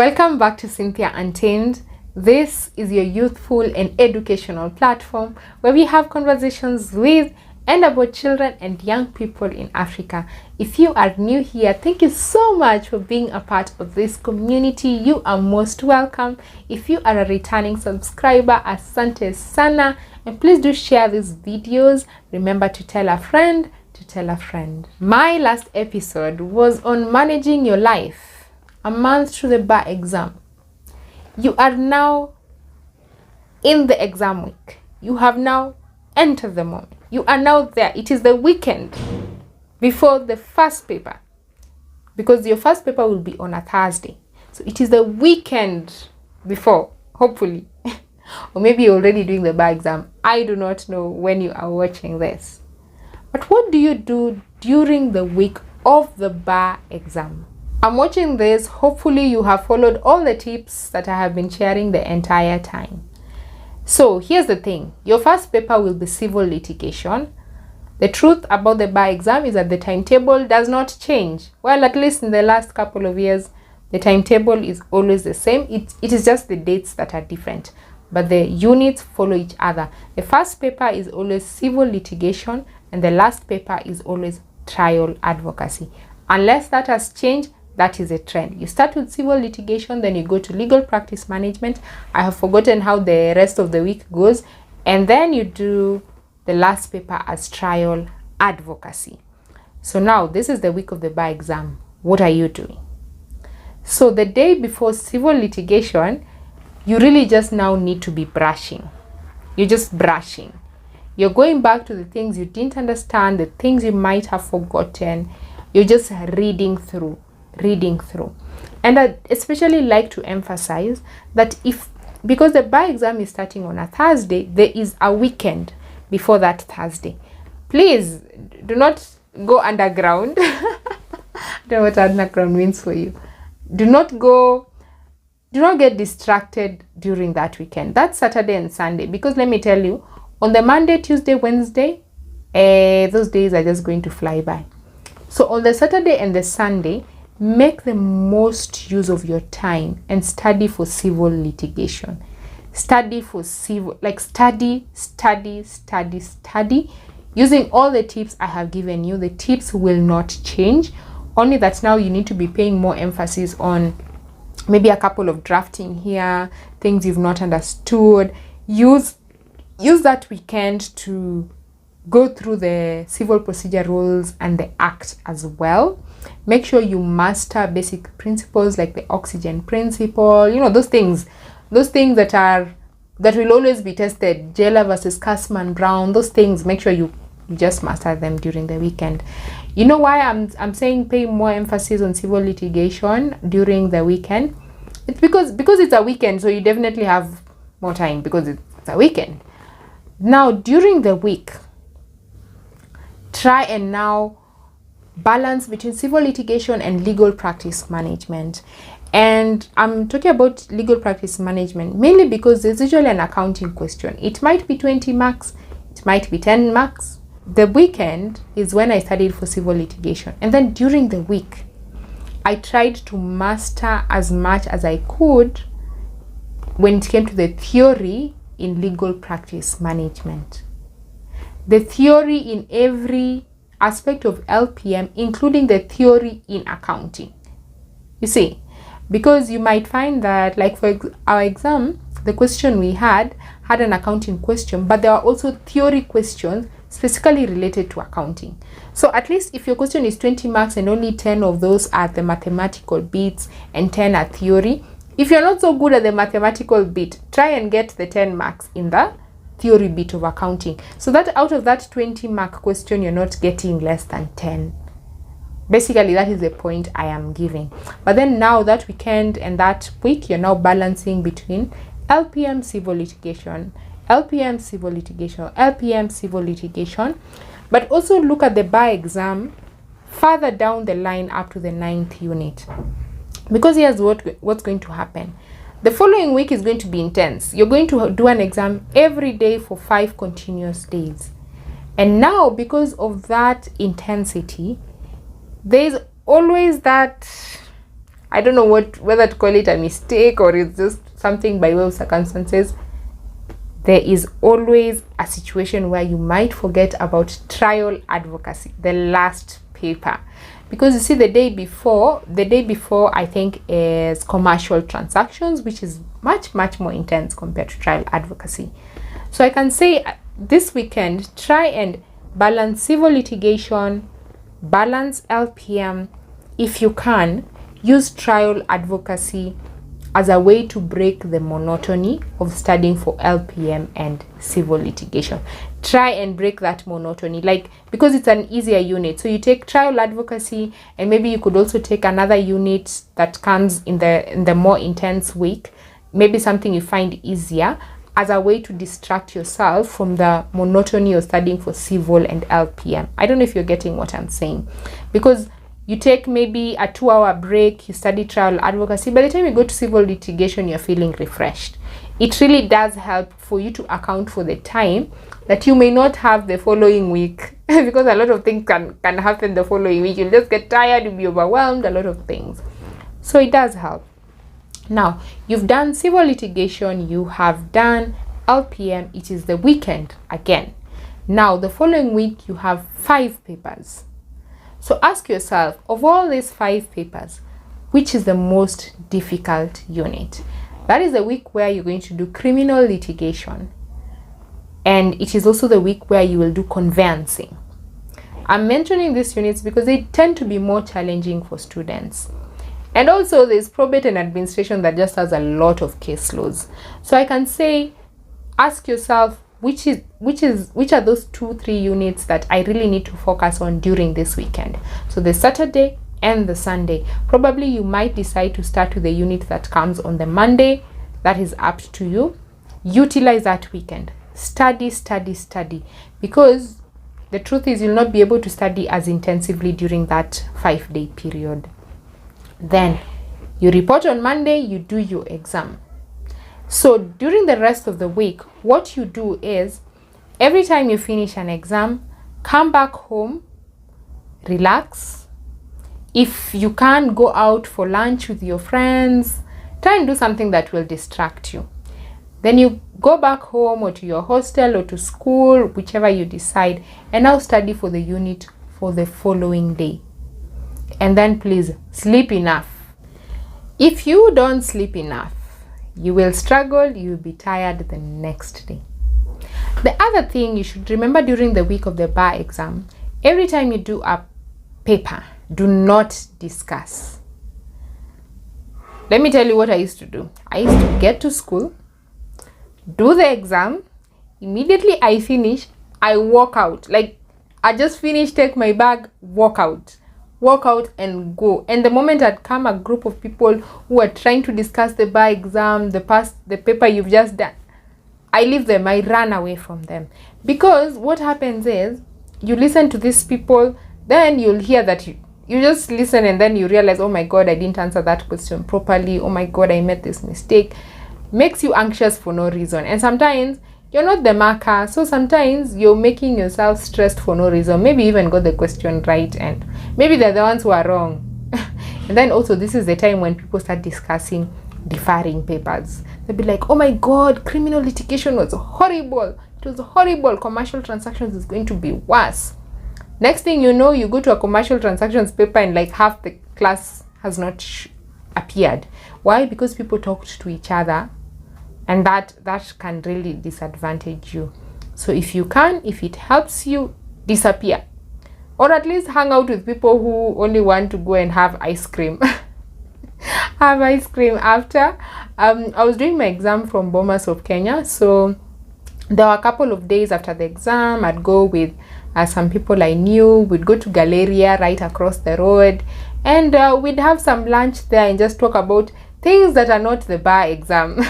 Welcome back to Cynthia Untamed. This is your youthful and educational platform where we have conversations with and about children and young people in Africa. If you are new here, thank you so much for being a part of this community. You are most welcome. If you are a returning subscriber, asante sana, and please do share these videos. Remember to tell a friend to tell a friend. My last episode was on managing your life a month to the bar exam. You are now in the exam week. You have now entered the moment. You are now there. It is the weekend before the first paper, because your first paper will be on a Thursday. So it is the weekend before, hopefully. Or maybe you're already doing the bar exam. I do not know when you are watching this. But what do you do during the week of the bar exam? I'm watching this. Hopefully you have followed all the tips that I have been sharing the entire time. So here's the thing. Your first paper will be civil litigation. The truth about the bar exam is that the timetable does not change. Well, at least in the last couple of years, the timetable is always the same. It is just the dates that are different, but the units follow each other. The first paper is always civil litigation, and the last paper is always trial advocacy. Unless that has changed, that is a trend. You start with civil litigation, then you go to legal practice management. I have forgotten how the rest of the week goes. And then you do the last paper as trial advocacy. So now this is the week of the bar exam. What are you doing? So the day before civil litigation, you really just now need to be brushing. You're just brushing. You're going back to the things you didn't understand, the things you might have forgotten. You're just reading through. And I especially like to emphasize that because the bar exam is starting on a Thursday, there is a weekend before that Thursday. Please do not go underground. I don't know what underground means for you. Do not get distracted during that weekend. That's Saturday and Sunday, because let me tell you, on the Monday, Tuesday, Wednesday, those days are just going to fly by. So on the Saturday and the Sunday, make the most use of your time and study for civil litigation. Study for civil, like study, using all the tips I have given you. The tips will not change, only that now you need to be paying more emphasis on maybe a couple of drafting here, things you've not understood. Use that weekend to go through the civil procedure rules and the act as well. Make sure you master basic principles like the oxygen principle, those things that will always be tested, Jailer versus Castman Brown, those things. Make sure you just master them during the weekend. You know why I'm saying pay more emphasis on civil litigation during the weekend? It's because it's a weekend, so you definitely have more time because it's a weekend. Now during the week, try and now balance between civil litigation and legal practice management. And I'm talking about legal practice management mainly because there's usually an accounting question. It might be 20 marks, it might be 10 marks. The weekend is when I studied for civil litigation, and then during the week I tried to master as much as I could when it came to the theory in legal practice management. The theory in every aspect of LPM, including the theory in accounting. You see, because you might find that, like for our exam, the question we had an accounting question, but there are also theory questions specifically related to accounting. So at least if your question is 20 marks and only 10 of those are the mathematical bits and 10 are theory, if you're not so good at the mathematical bit, try and get the 10 marks in the theory bit of accounting, so that out of that 20 mark question you're not getting less than 10. Basically that is the point I am giving. But then now that weekend and that week, you're now balancing between LPM civil litigation, LPM civil litigation, LPM civil litigation, but also look at the bar exam further down the line up to the 9th unit, because here's what's going to happen. The following week is going to be intense. You're going to do an exam every day for 5 continuous days. And now, because of that intensity, there's always that I don't know whether to call it a mistake or it's just something by way of circumstances, there is always a situation where you might forget about trial advocacy, the last paper. Because you see, the day before I think is commercial transactions, which is much more intense compared to trial advocacy. So I can say this weekend, try and balance civil litigation, balance LPM. If you can, use trial advocacy as a way to break the monotony of studying for LPM and civil litigation. Try and break that monotony, like, because it's an easier unit. So you take trial advocacy, and maybe you could also take another unit that comes in the more intense week, maybe something you find easier, as a way to distract yourself from the monotony of studying for civil and LPM. I don't know if you're getting what I'm saying, because you take maybe a 2-hour break, you study trial advocacy. By the time you go to civil litigation, you're feeling refreshed. It really does help for you to account for the time that you may not have the following week, because a lot of things can happen the following week. You'll just get tired, you'll be overwhelmed, a lot of things. So it does help. Now, you've done civil litigation, you have done LPM, it is the weekend again. Now, the following week, you have 5 papers. So ask yourself, of all these 5 papers, which is the most difficult unit? That is the week where you're going to do criminal litigation. And it is also the week where you will do conveyancing. I'm mentioning these units because they tend to be more challenging for students. And also there's probate and administration that just has a lot of caseloads. So I can say, ask yourself, which are those 2-3 units that I really need to focus on during this weekend? So the Saturday and the Sunday. Probably you might decide to start with the unit that comes on the Monday. That is up to you. Utilize that weekend. Study, because the truth is you'll not be able to study as intensively during that 5-day period. Then you report on Monday, you do your exam. So during the rest of the week, what you do is, every time you finish an exam, come back home, relax. If you can't go out for lunch with your friends, try and do something that will distract you. Then you go back home or to your hostel or to school, whichever you decide, and now study for the unit for the following day. And then please sleep enough. If you don't sleep enough, you will struggle, you will be tired the next day. The other thing you should remember during the week of the bar exam, every time you do a paper, do not discuss. Let me tell you what I used to do. I used to get to school, do the exam, immediately I finish, I walk out. Like, I just finish, take my bag, walk out and go. And the moment I'd come a group of people who are trying to discuss the bar exam, the paper you've just done, I leave them, I run away from them. Because what happens is, you listen to these people, then you'll hear that you just listen, and then you realize, oh my God, I didn't answer that question properly. Oh my God, I made this mistake. Makes you anxious for no reason. And sometimes you're not the marker, so sometimes you're making yourself stressed for no reason. Maybe you even got the question right, and maybe they're the ones who are wrong. And then also, this is the time when people start discussing deferring papers. They'll be like, oh my God, criminal litigation was horrible. It was horrible. Commercial transactions is going to be worse. Next thing you know, you go to a commercial transactions paper and like half the class has not appeared. Why? Because people talked to each other, and that can really disadvantage you. So if you can, if it helps you, disappear, or at least hang out with people who only want to go and have ice cream. Have ice cream after. I was doing my exam from Bomas of Kenya, so there were a couple of days after the exam. I'd go with some people I knew. We'd go to Galleria right across the road, and we'd have some lunch there and just talk about things that are not the bar exam.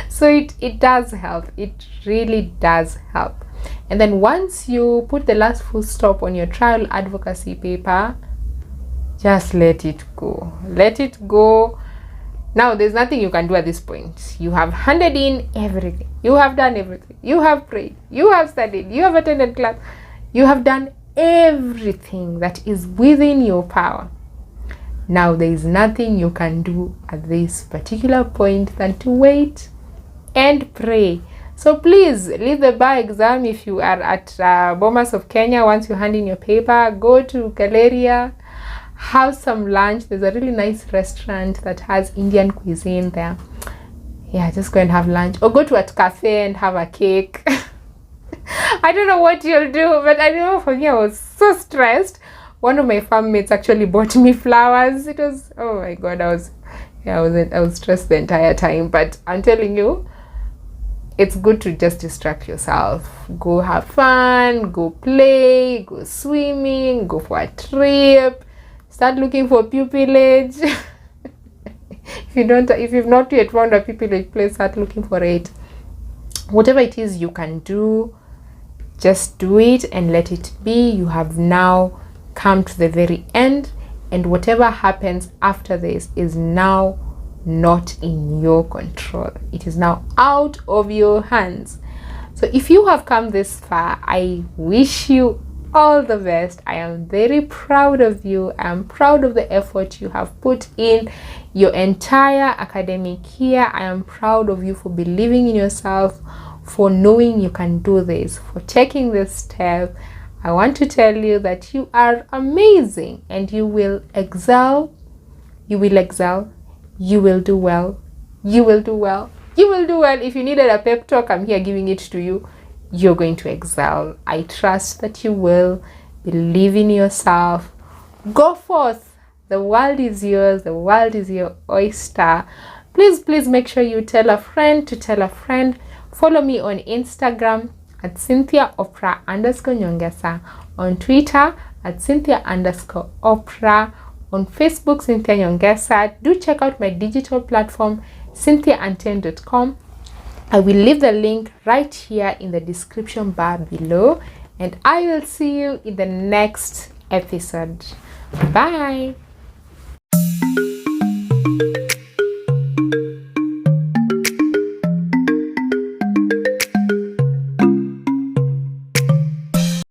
So it does help. It really does help. And then once you put the last full stop on your trial advocacy paper, just let it go. Let it go. Now, there's nothing you can do at this point. You have handed in everything. You have done everything. You have prayed. You have studied. You have attended class. You have done everything that is within your power. Now there is nothing you can do at this particular point than to wait and pray. So please leave the bar exam if you are at Bomas of Kenya. Once you hand in your paper, go to Galleria, have some lunch. There's a really nice restaurant that has Indian cuisine there. Yeah, just go and have lunch, or go to a cafe and have a cake. I don't know what you'll do, but I know for me, I was so stressed. One of my farm mates actually bought me flowers. It was, oh my god, I was stressed the entire time. But I'm telling you, it's good to just distract yourself. Go have fun, go play, go swimming, go for a trip, start looking for pupillage. If you've not yet found a pupillage place, start looking for it. Whatever it is you can do, just do it and let it be. You have now come to the very end, and whatever happens after this is now not in your control. It is now out of your hands. So if you have come this far, I wish you all the best. I am very proud of you. I am proud of the effort you have put in your entire academic year. I am proud of you for believing in yourself, for knowing you can do this, for taking this step. I want to tell you that you are amazing and you will excel. You will excel. You will do well. You will do well. You will do well. If you needed a pep talk, I'm here giving it to you. You're going to excel. I trust that you will. Believe in yourself. Go forth. The world is yours. The world is your oyster. Please make sure you tell a friend to tell a friend. Follow me on Instagram at CynthiaOprah_Nyongesa, on Twitter at Cynthia_Oprah, on Facebook Cynthia Nyongesa. Do check out my digital platform CynthiaUntamed.com. I will leave the link right here in the description bar below, and I will see you in the next episode. Bye.